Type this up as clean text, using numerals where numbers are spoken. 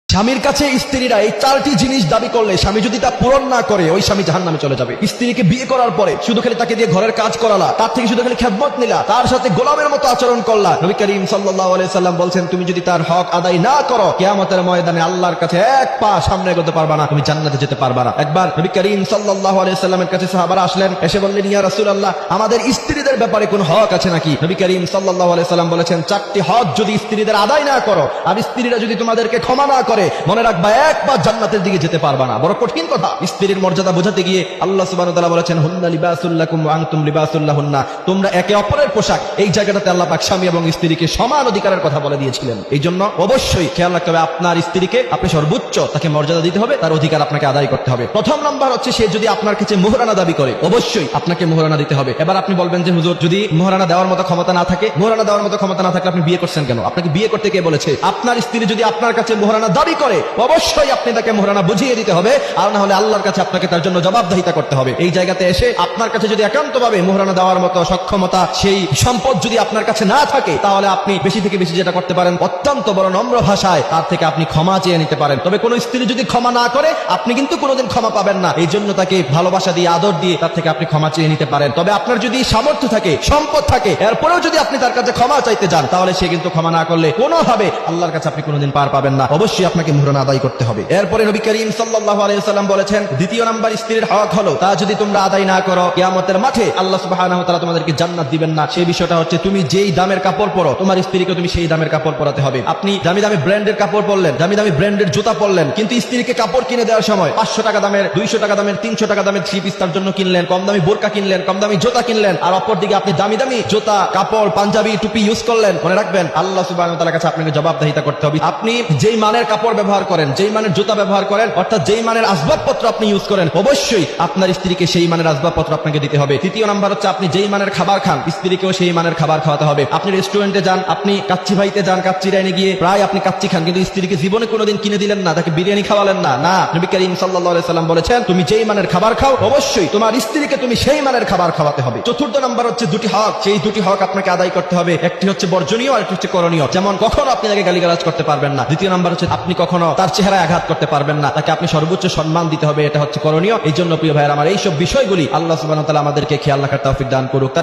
স্বামীর কাছে স্ত্রীরা এই চারটি জিনিস দাবি করলে স্বামী যদি তা পূরণ না করে ওই স্বামী জাহান্নামে চলে যাবে। স্ত্রীকে বিয়ে করার পরে শুধু খালি তাকে দিয়ে ঘরের কাজ করালা, তার থেকে শুধু খালি খেদমত নিলা, তার সাথে গোলামের মতো আচরণ করলা, নবী করিম সাল্লাল্লাহু আলাইহি সাল্লাম বলছেন তুমি যদি তার হক আদায় না করো কিয়ামতের ময়দানে আল্লাহর কাছে এক পা সামনে এগোতে পারবা না, তুমি জান্নাতে যেতে পারবা না। একবার নবী করিম সাল্লাল্লাহু আলাইহি সাল্লামের কাছে সাহাবারা আসলেন, এসে বললেন ইয়া রাসূলুল্লাহ আমাদের স্ত্রীদের ব্যাপারে কোন হক আছে নাকি? নবী করিম সাল্লাল্লাহু আলাইহি সাল্লাম বলেছেন চারটি হক যদি স্ত্রীদের আদায় না করো আর স্ত্রীরা যদি তোমাদেরকে ক্ষমা না করে মনে রাখবা একবার জান্নাতের দিকে যেতে পারবা না। বড় কঠিন কথা। স্ত্রীর মর্যাদা বোঝাতে গিয়ে আল্লাহ সুবহানাহু ওয়া তাআলা বলেছেন হুন্না লিবাসুল লাকুম ওয়া আনতুম লিবাসুল লাহুন্না, তোমরা একে অপরের পোশাক। এই জায়গাটাতে আল্লাহ পাক স্বামী এবং স্ত্রীকে সমান অধিকারের কথা বলে দিয়েছিলেন। এই জন্য অবশ্যই খেয়াল রাখতে হবে আপনার স্ত্রীকে আপনি সর্বোচ্চ তাকে মর্যাদা দিতে হবে, তার অধিকার আপনাকে আদায় করতে হবে। প্রথম নাম্বার হচ্ছে সে যদি আপনার কাছে মোহরানা দাবি করে অবশ্যই আপনাকে মোহরানা দিতে হবে। এবার আপনি বলবেন যে হুজুর যদি মোহরানা দেওয়ার মতো ক্ষমতা না থাকে, মোহরানা দেওয়ার মতো ক্ষমতা না থাকলে আপনি বিয়ে করছেন কেন? আপনাকে বিয়ে করতে কে বলেছে? আপনার স্ত্রী যদি আপনার কাছে মোহরানা দাবি করে অবশ্যই আপনি তাকে মোহরানা বুঝিয়ে দিতে হবে, আর না হলে আল্লাহর কাছে আপনাকে তার জন্য জবাবদিহিতা করতে হবে। এই জায়গাতে এসে আপনার কাছে যদি একান্তভাবে মোহরানা দেওয়ার মতো সক্ষমতা সেই সম্পদ যদি আপনার কাছে না থাকে তাহলে আপনি বেশি থেকে বেশি যেটা করতে পারেন অত্যন্ত বড় নম্র ভাষায় তার থেকে আপনি ক্ষমা চেয়ে নিতে পারেন। তবে কোন স্ত্রী যদি ক্ষমা না করে আপনি কিন্তু কোনোদিন ক্ষমা পাবেন না। এই জন্য তাকে ভালোবাসা দিয়ে আদর দিয়ে তার থেকে আপনি ক্ষমা চেয়ে নিতে পারেন। তবে আপনার যদি সামর্থ্য থাকে সম্পদ থাকে এরপরেও যদি আপনি তার কাছে ক্ষমা চাইতে যান তাহলে সে কিন্তু ক্ষমা না করলে কোনোভাবে আল্লাহর কাছে আপনি কোনোদিন পার পাবেন না। অবশ্যই আপনাকে মোহরানা আদায় করতে হবে। এরপরে নবী করিম সাল্লাল্লাহু আলাইহি ওয়াসাল্লাম বলেছেন দ্বিতীয় নাম্বার স্ত্রীর হক হলো তা যদি তোমরা আদায় না করো কিয়ামতের মাঠে আল্লাহ সুবহানাহু ওয়া তাআলা তোমাদেরকে জান্নাত দিবেন না। সেই বিষয়টা হচ্ছে তুমি যেই দামের কাপড় পরো তোমার স্ত্রীকে তুমি সেই দামের কাপড় পরাতে হবে। আপনি দামি দামি ব্র্যান্ডের কাপড় পরলেন, দামি দামি ব্র্যান্ডের জুতা পরলেন, কিন্তু স্ত্রীকে কাপড় কিনে দেওয়ার সময় 500 টাকা দামের 200 টাকা দামের 300 টাকা দামের থ্রি পিস তার জন্য কিনলেন, কম দামি বোরকা কিনলেন, কম দামি জুতা কিনলেন, আর অপরদিকে আপনি দামি দামি জুতা কাপড় পাঞ্জাবি টুপি ইউজ করলেন। মনে রাখবেন আল্লাহ সুবহানাহু ওয়া তাআলার কাছে আপনাকে জবাবদিহিতা করতে হবে। আপনি যেই মানের কাপড় ব্যবহার করেন, যেই মানের জুতা ব্যবহার করেন, অর্থাৎ যেই মানের আসবাবপত্র আপনি ইউজ করেন অবশ্যই আপনার স্ত্রীকে সেই মানের আসবাবপত্র আপনাকে দিতে হবে। তৃতীয় নাম্বার হচ্ছে আপনি যেই মানের খাবার খান স্ত্রীকেও সেই মানের খাবার খাওয়াতে হবে। আপনি রেস্টুরেন্টে যান, আপনি কাচ্চি ভাইতে যান, কাচ্চি ডাইনে গিয়ে প্রায় আপনি কাচ্চি খান, কিন্তু স্ত্রীকে জীবনে কোনোদিন কিনে দিলেন না, তাকে বিরিয়ানি খাওয়ালেন না। না, নবী করিম সাল্লাল্লাহু আলাইহি সাল্লাম বলেছেন তুমি যেই মানের খাবার খাও অবশ্যই তোমার স্ত্রীকে তুমি সেই মানের খাবার খাওয়াতে হবে। চতুর্থ নাম্বার হচ্ছে দুটি হক, সেই দুটি হক আপনাকে আদায় করতে হবে। একটি হচ্ছে বর্জনীয় আর একটি হচ্ছে করণীয়। যেমন কখনো আপনি তাকে গালিগালাজ করতে পারবেন না। দ্বিতীয় নাম্বার হচ্ছে আপনি কখনো তার চেহারায় আঘাত করতে পারবেন না, তাকে আপনি সর্বোচ্চ সম্মান দিতে হবে। এটা হচ্ছে করণীয়। এই জন্য প্রিয় ভাইয়েরা আমার এইসব বিষয়গুলি আল্লাহ সুবহানাহু ওয়া তাআলা আমাদেরকে খেয়াল রাখার তৌফিক দান করুক।